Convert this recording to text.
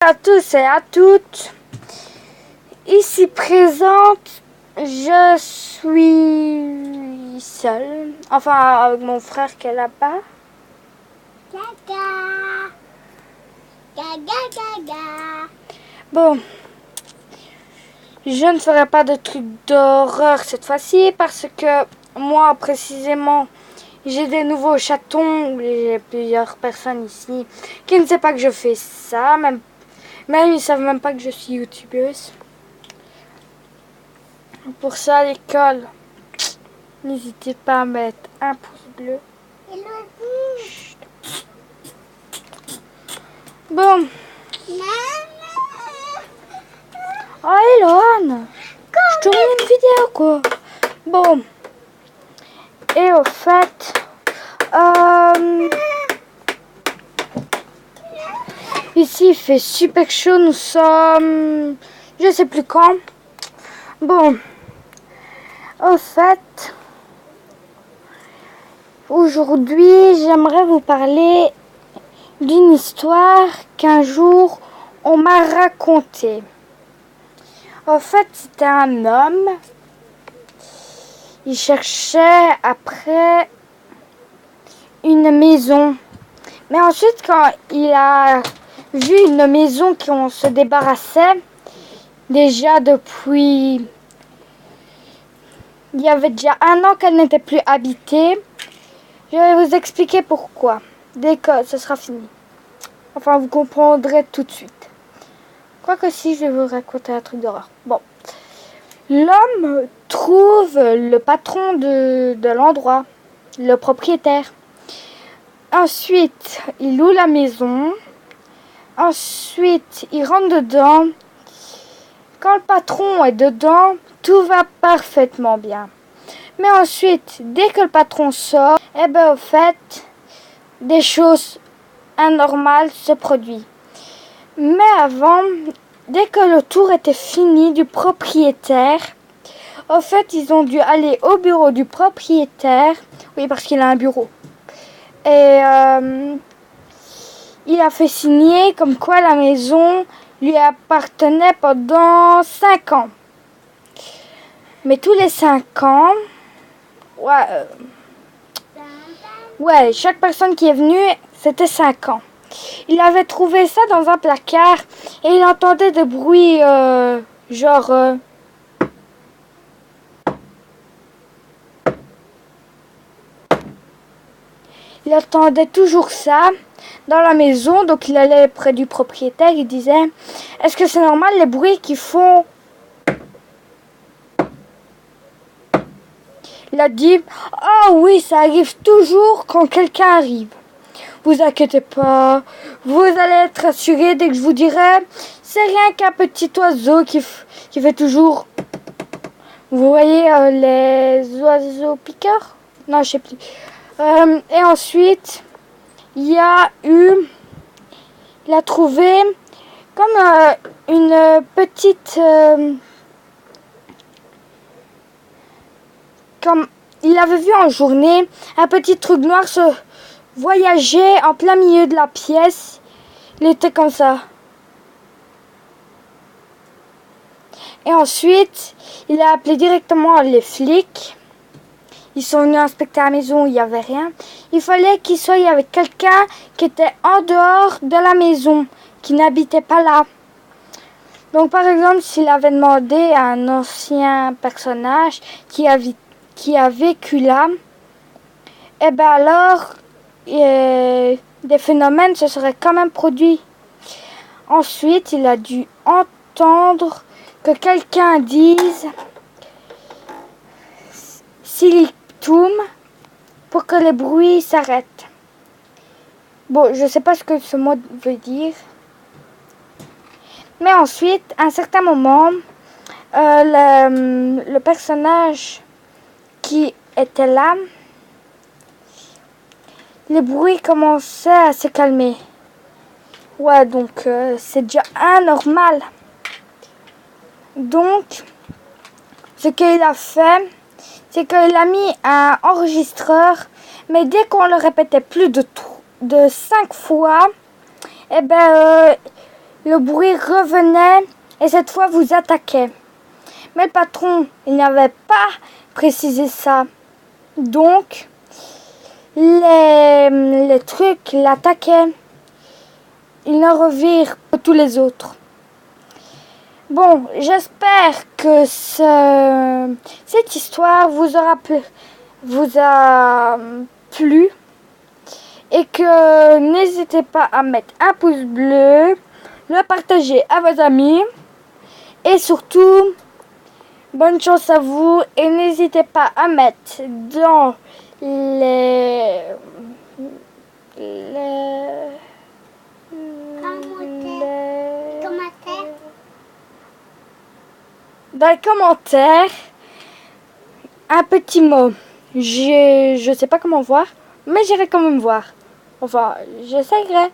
À tous et à toutes, ici présente, je suis seule, enfin avec mon frère qui est là-bas. Gaga. Gaga, gaga. Bon, je ne ferai pas de trucs d'horreur cette fois-ci parce que moi précisément, j'ai des nouveaux chatons, j'ai plusieurs personnes ici qui ne savent pas que je fais ça, même ils ne savent même pas que je suis youtubeuse. Pour ça, à l'école, n'hésitez pas à mettre un pouce bleu. Elodie. Bon. Oh, Elon, je tourne une vidéo, quoi. Bon. Et au fait, ici, il fait super chaud. Nous sommes, je sais plus quand. Bon. Au fait, aujourd'hui, j'aimerais vous parler d'une histoire qu'un jour, on m'a racontée. En fait, c'était un homme. Il cherchait après une maison. Mais ensuite, quand il a vu une maison qu'on se débarrassait, déjà depuis... Il y avait déjà 1 an qu'elle n'était plus habitée. Je vais vous expliquer pourquoi, dès que ce sera fini. Enfin, vous comprendrez tout de suite. Quoique si, je vais vous raconter un truc d'horreur. Bon. L'homme trouve le patron de l'endroit, le propriétaire. Ensuite, il loue la maison. Ensuite, il rentre dedans. Quand le patron est dedans, tout va parfaitement bien. Mais ensuite, dès que le patron sort, au fait, des choses anormales se produisent. Mais avant, dès que le tour était fini du propriétaire, au fait, ils ont dû aller au bureau du propriétaire. Oui, parce qu'il a un bureau. Et il a fait signer comme quoi la maison lui appartenait pendant 5 ans. Mais tous les 5 ans, chaque personne qui est venue, c'était 5 ans. Il avait trouvé ça dans un placard et il entendait des bruits genre... Il entendait toujours ça dans la maison, donc il allait près du propriétaire, il disait « Est-ce que c'est normal les bruits qu'ils font ?» Il a dit « Oh oui, ça arrive toujours quand quelqu'un arrive. Vous inquiétez pas, vous allez être rassurés dès que je vous dirai, c'est rien qu'un petit oiseau qui fait toujours... » Vous voyez les oiseaux piqueurs? Non, je sais plus. Et ensuite, il a trouvé comme une petite... comme il avait vu en journée un petit truc noir se voyager en plein milieu de la pièce. Il était comme ça. Et ensuite, il a appelé directement les flics. Ils sont venus inspecter la maison où il n'y avait rien. Il fallait qu'il soit avec quelqu'un qui était en dehors de la maison, qui n'habitait pas là. Donc par exemple, s'il avait demandé à un ancien personnage qui a vécu là, alors des phénomènes se seraient quand même produits. Ensuite, il a dû entendre que quelqu'un dise Silictum pour que les bruits s'arrêtent. Bon, je ne sais pas ce que ce mot veut dire. Mais ensuite, à un certain moment, le personnage qui était là, les bruits commençaient à se calmer. Ouais, donc c'est déjà anormal. Donc, ce qu'il a fait, c'est qu'il a mis un enregistreur, mais dès qu'on le répétait plus de 5 fois, le bruit revenait et cette fois vous attaquait. Mais le patron, il n'avait pas précisé ça. Donc, les trucs l'attaquaient. Il ne revire que tous les autres. Bon, j'espère que cette histoire vous a plu et que n'hésitez pas à mettre un pouce bleu, le partager à vos amis et surtout, bonne chance à vous et n'hésitez pas à mettre dans dans les commentaires un petit mot. Je sais pas comment voir, mais j'irai quand même voir. Enfin, j'essaierai.